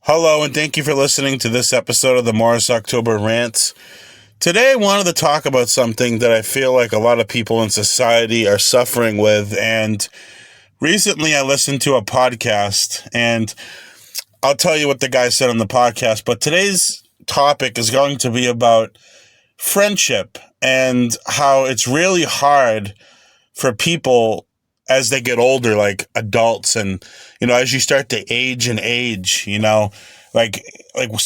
Hello, and thank you for listening to this episode of the Morris October Rants. Today, I wanted to talk about something that I feel like a lot of people in society are suffering with. And recently, I listened to a podcast, and I'll tell you what the guy said on the podcast. But today's topic is going to be about friendship and how it's really hard for people as they get older, like adults, and as you start to age, like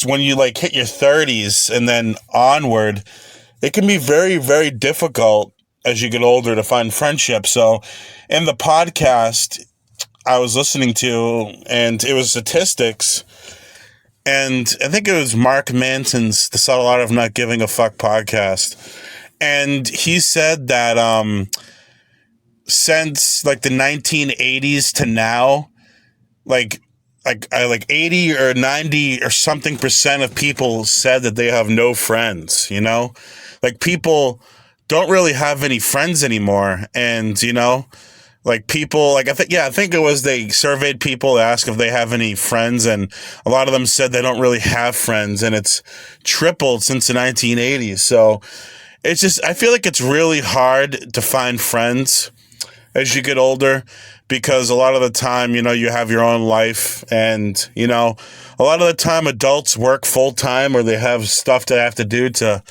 when you like hit your 30s and then onward, it can be very, very difficult as you get older to find friendship. So in the podcast I was listening to, and it was statistics, and I think it was Mark Manson's The Subtle Art of Not Giving a Fuck podcast, and he said that since like the 1980s to now, like 80 or 90 or something percent of people said that they have no friends, like people don't really have any friends anymore. And, like people, like I think it was they surveyed people to ask if they have any friends, and a lot of them said they don't really have friends, and it's tripled since the 1980s. So it's just, I feel like it's really hard to find friends as you get older, because a lot of the time, you have your own life, and, a lot of the time adults work full time, or they have stuff to have to do to,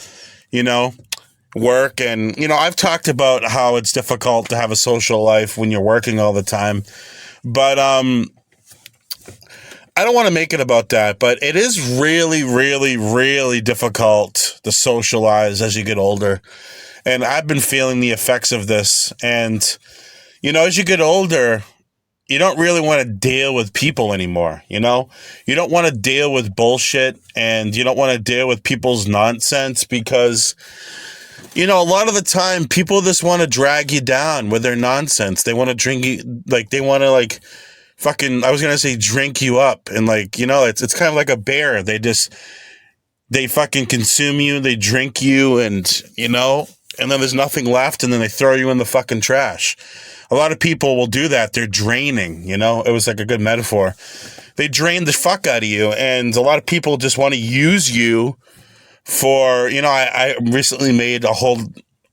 work. And, I've talked about how it's difficult to have a social life when you're working all the time, but, I don't want to make it about that, but it is really, really, really difficult to socialize as you get older. And I've been feeling the effects of this. And, as you get older, you don't really want to deal with people anymore. You don't want to deal with bullshit, and you don't want to deal with people's nonsense, because, a lot of the time people just want to drag you down with their nonsense. They want to drink you, they want to fucking, I was going to say drink you up. And it's kind of like a bear. They fucking consume you, they drink you, and then there's nothing left, and then they throw you in the fucking trash. A lot of people will do that. They're draining, it was like a good metaphor. They drain the fuck out of you, and a lot of people just want to use you for, I recently made a whole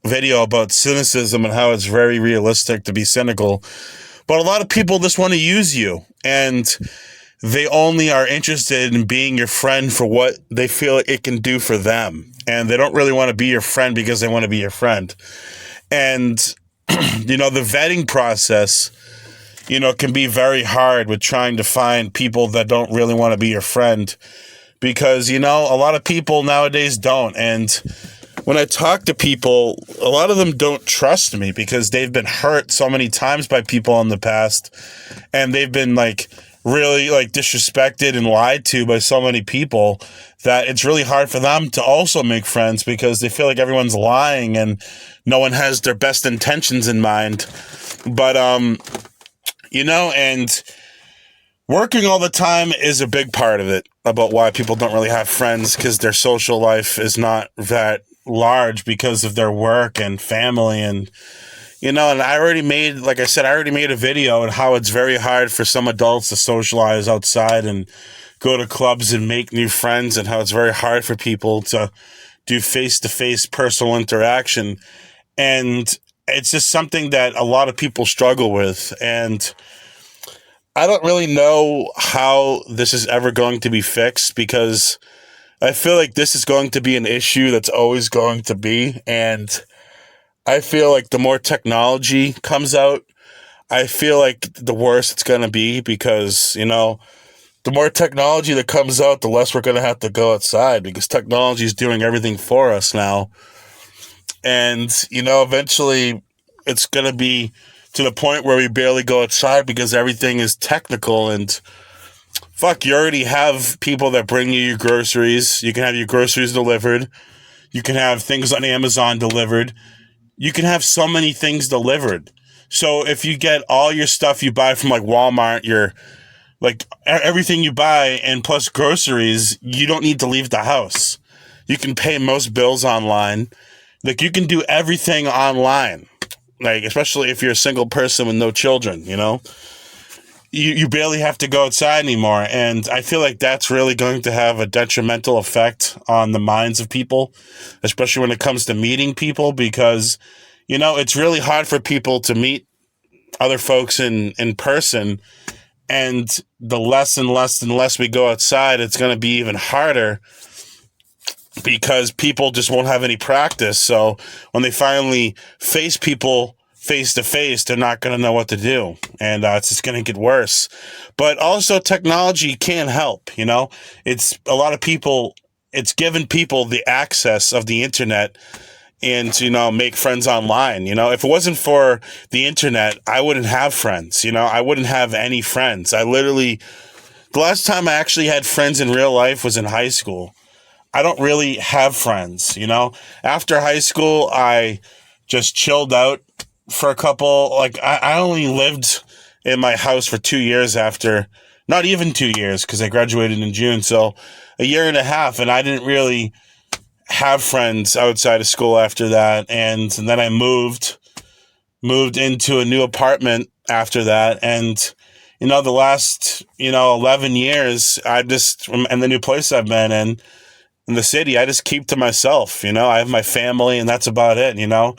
video about cynicism and how it's very realistic to be cynical, but a lot of people just want to use you, and they only are interested in being your friend for what they feel it can do for them. And they don't really want to be your friend because they want to be your friend. And, the vetting process, can be very hard with trying to find people that don't really want to be your friend, because, a lot of people nowadays don't. And when I talk to people, a lot of them don't trust me because they've been hurt so many times by people in the past, and they've been really disrespected and lied to by so many people that it's really hard for them to also make friends, because they feel like everyone's lying and no one has their best intentions in mind. But, and working all the time is a big part of it, about why people don't really have friends, because their social life is not that large because of their work and family. And, and I already made a video on how it's very hard for some adults to socialize outside and go to clubs and make new friends, and how it's very hard for people to do face-to-face personal interaction. And it's just something that a lot of people struggle with. And I don't really know how this is ever going to be fixed, because I feel like this is going to be an issue that's always going to be. And I feel like the more technology comes out, I feel like the worse it's going to be, because, the more technology that comes out, the less we're going to have to go outside, because technology is doing everything for us now. And, eventually it's going to be to the point where we barely go outside because everything is technical. And fuck, you already have people that bring you your groceries. You can have your groceries delivered. You can have things on Amazon delivered. You can have so many things delivered. So if you get all your stuff you buy from Walmart, everything you buy, and plus groceries, you don't need to leave the house. You can pay most bills online. You can do everything online. Especially if you're a single person with no children, you barely have to go outside anymore. And I feel like that's really going to have a detrimental effect on the minds of people, especially when it comes to meeting people, because, you know, it's really hard for people to meet other folks in person. And the less and less and less we go outside, it's going to be even harder because people just won't have any practice. So when they finally face people face to face, they're not going to know what to do. And it's just going to get worse. But also technology can help, you know. It's a lot of people, it's given people the access of the internet and, you know, make friends online. You know, if it wasn't for the internet, I wouldn't have friends. You know, I wouldn't have any friends. The last time I actually had friends in real life was in high school. I don't really have friends, you know. After high school, I just chilled out for a couple, like I only lived in my house for 2 years after, not even 2 years, because I graduated in June. So a year and a half, and I didn't really have friends outside of school after that. And then I moved into a new apartment after that. And, you know, the last, 11 years, and the new place I've been in the city, I just keep to myself, you know. I have my family and that's about it, you know.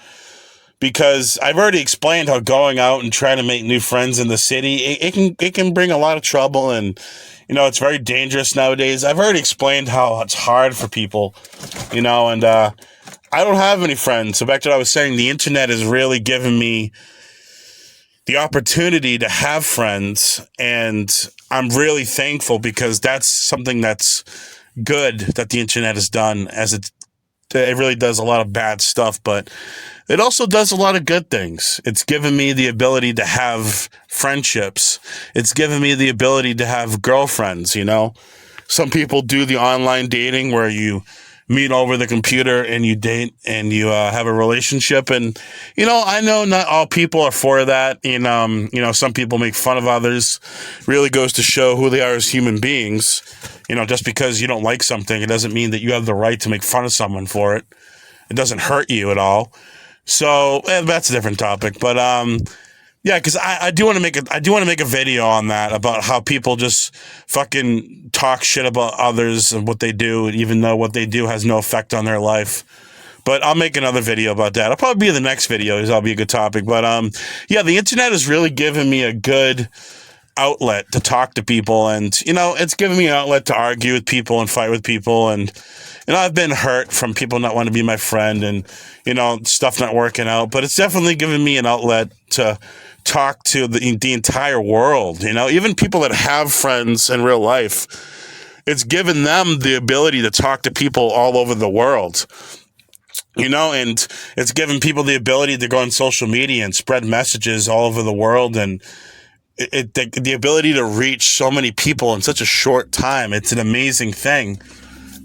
Because I've already explained how going out and trying to make new friends in the city, it can bring a lot of trouble, and, you know, it's very dangerous nowadays. I've already explained how it's hard for people, you know, and I don't have any friends. So back to what I was saying, the internet has really given me the opportunity to have friends, and I'm really thankful because that's something that's good that the internet has done, as it really does a lot of bad stuff, but it also does a lot of good things. It's given me the ability to have friendships. It's given me the ability to have girlfriends, you know. Some people do the online dating where you meet over the computer and you date and you have a relationship. And, you know, I know not all people are for that. And, you know, some people make fun of others. Really goes to show who they are as human beings. You know, just because you don't like something, it doesn't mean that you have the right to make fun of someone for it. It doesn't hurt you at all. So that's a different topic, but yeah, because I do want to make a video on that, about how people just fucking talk shit about others and what they do, even though what they do has no effect on their life. But I'll make another video about that. I'll probably be in the next video. That'll be a good topic. But yeah, the internet has really given me a good outlet to talk to people, and, you know, it's given me an outlet to argue with people and fight with people. And, you know, I've been hurt from people not wanting to be my friend and, you know, stuff not working out, but it's definitely given me an outlet to talk to the entire world. You know, even people that have friends in real life, it's given them the ability to talk to people all over the world. You know, and it's given people the ability to go on social media and spread messages all over the world, and the ability to reach so many people in such a short time. It's an amazing thing.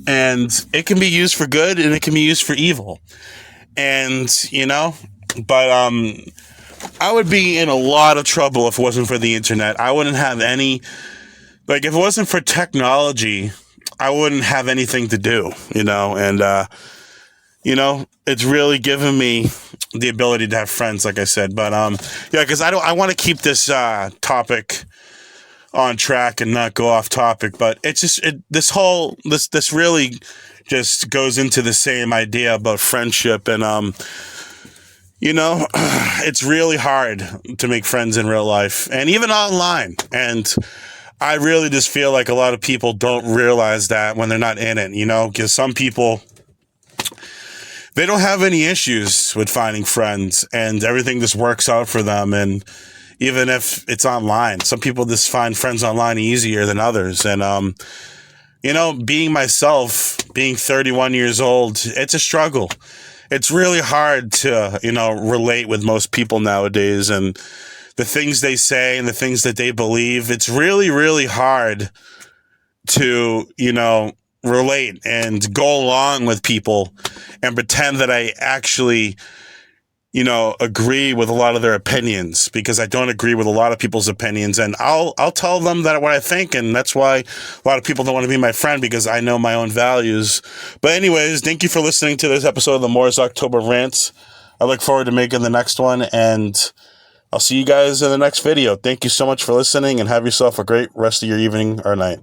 And it can be used for good and it can be used for evil. And, you know, but I would be in a lot of trouble if it wasn't for the internet. I wouldn't have any, like, if it wasn't for technology, I wouldn't have anything to do, you know. And, you know, it's really given me the ability to have friends, like I said. But yeah, because I want to keep this topic on track and not go off topic. But it's just this really just goes into the same idea about friendship, and you know, it's really hard to make friends in real life and even online. And I really just feel like a lot of people don't realize that when they're not in it, you know, because some people, they don't have any issues with finding friends and everything just works out for them. And even if it's online, some people just find friends online easier than others. And, you know, being myself, being 31 years old, it's a struggle. It's really hard to, you know, relate with most people nowadays, and the things they say and the things that they believe. It's really, really hard to, you know, relate and go along with people and pretend that I actually, you know, agree with a lot of their opinions, because I don't agree with a lot of people's opinions. And I'll tell them that what I think. And that's why a lot of people don't want to be my friend, because I know my own values. But anyways, thank you for listening to this episode of the Moore's October Rants. I look forward to making the next one. And I'll see you guys in the next video. Thank you so much for listening, and have yourself a great rest of your evening or night.